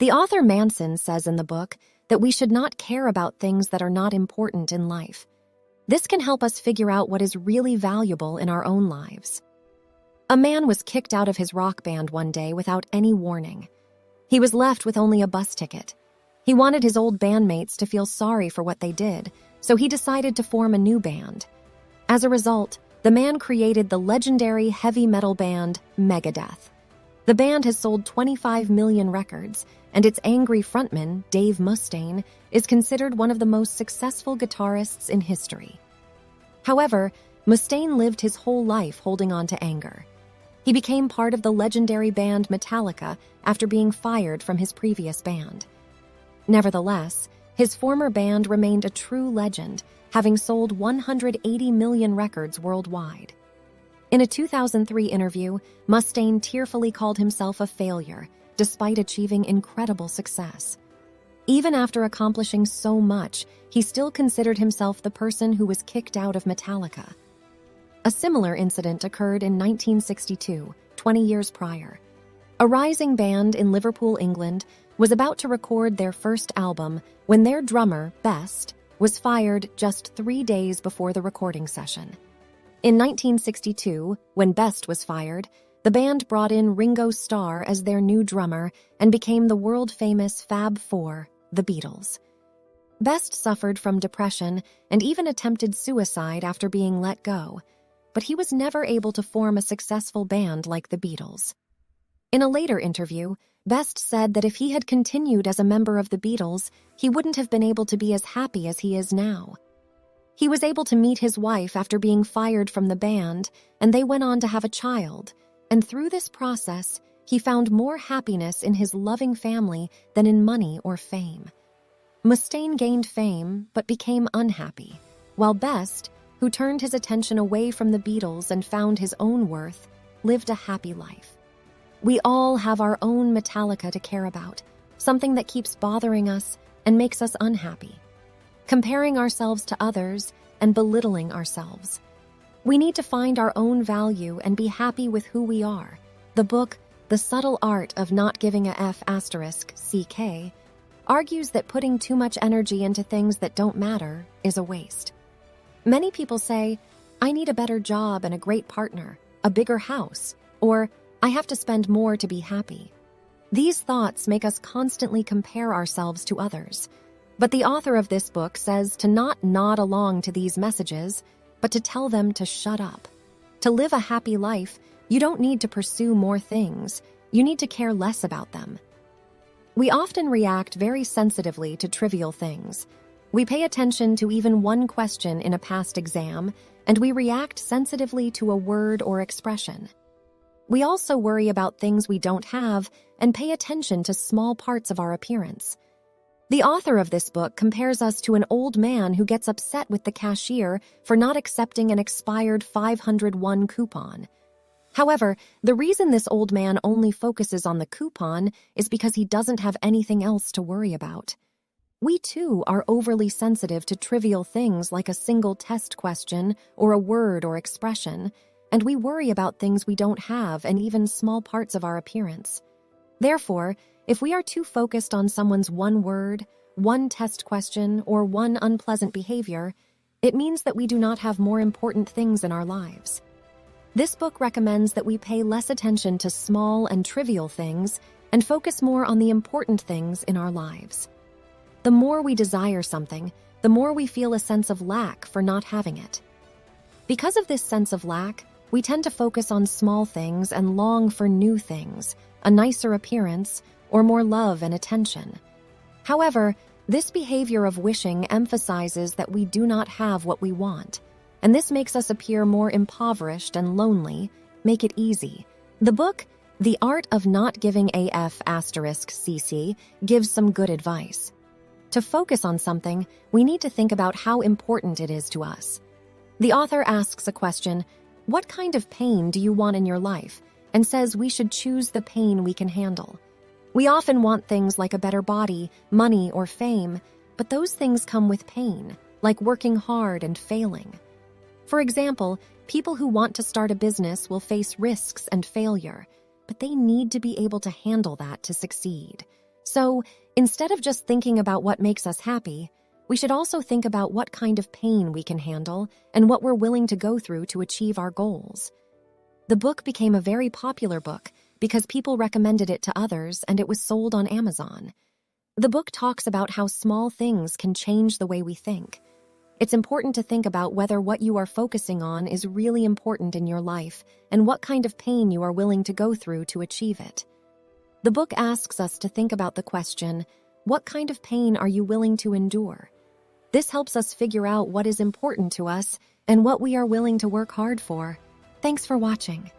The author Manson says in the book that we should not care about things that are not important in life. This can help us figure out what is really valuable in our own lives. A man was kicked out of his rock band one day without any warning. He was left with only a bus ticket. He wanted his old bandmates to feel sorry for what they did, so he decided to form a new band. As a result, the man created the legendary heavy metal band Megadeth. The band has sold 25 million records, and its angry frontman, Dave Mustaine, is considered one of the most successful guitarists in history. However, Mustaine lived his whole life holding on to anger. He became part of the legendary band Metallica after being fired from his previous band. Nevertheless, his former band remained a true legend, having sold 180 million records worldwide. In a 2003 interview, Mustaine tearfully called himself a failure, despite achieving incredible success. Even after accomplishing so much, he still considered himself the person who was kicked out of Metallica. A similar incident occurred in 1962, 20 years prior. A rising band in Liverpool, England, was about to record their first album when their drummer, Best, was fired just 3 days before the recording session. In 1962, when Best was fired, the band brought in Ringo Starr as their new drummer and became the world-famous Fab Four, the Beatles. Best suffered from depression and even attempted suicide after being let go, but he was never able to form a successful band like the Beatles. In a later interview, Best said that if he had continued as a member of the Beatles, he wouldn't have been able to be as happy as he is now. He was able to meet his wife after being fired from the band, and they went on to have a child, and through this process, he found more happiness in his loving family than in money or fame. Mustaine gained fame, but became unhappy, while Best, who turned his attention away from the Beatles and found his own worth, lived a happy life. We all have our own Metallica to care about, something that keeps bothering us and makes us unhappy. Comparing ourselves to others and belittling ourselves. We need to find our own value and be happy with who we are. The book, The Subtle Art of Not Giving a F*** CK, argues that putting too much energy into things that don't matter is a waste. Many people say, I need a better job and a great partner, a bigger house, or I have to spend more to be happy. These thoughts make us constantly compare ourselves to others. But the author of this book says to not nod along to these messages, but to tell them to shut up. To live a happy life, you don't need to pursue more things. You need to care less about them. We often react very sensitively to trivial things. We pay attention to even one question in a past exam, and we react sensitively to a word or expression. We also worry about things we don't have and pay attention to small parts of our appearance. The author of this book compares us to an old man who gets upset with the cashier for not accepting an expired 501 coupon. However, the reason this old man only focuses on the coupon is because he doesn't have anything else to worry about. We too are overly sensitive to trivial things like a single test question or a word or expression, and we worry about things we don't have and even small parts of our appearance. Therefore, if we are too focused on someone's one word, one test question, or one unpleasant behavior, it means that we do not have more important things in our lives. This book recommends that we pay less attention to small and trivial things and focus more on the important things in our lives. The more we desire something, the more we feel a sense of lack for not having it. Because of this sense of lack, we tend to focus on small things and long for new things, a nicer appearance, or more love and attention. However, this behavior of wishing emphasizes that we do not have what we want, and this makes us appear more impoverished and lonely. Make it easy. The book, The Art of Not Giving a F** CC, gives some good advice. To focus on something, we need to think about how important it is to us. The author asks a question, what kind of pain do you want in your life? And says we should choose the pain we can handle. We often want things like a better body, money, or fame, but those things come with pain, like working hard and failing. For example, people who want to start a business will face risks and failure, but they need to be able to handle that to succeed. So, instead of just thinking about what makes us happy, we should also think about what kind of pain we can handle and what we're willing to go through to achieve our goals. The book became a very popular book because people recommended it to others and it was sold on Amazon. The book talks about how small things can change the way we think. It's important to think about whether what you are focusing on is really important in your life and what kind of pain you are willing to go through to achieve it. The book asks us to think about the question, what kind of pain are you willing to endure? This helps us figure out what is important to us and what we are willing to work hard for. Thanks for watching.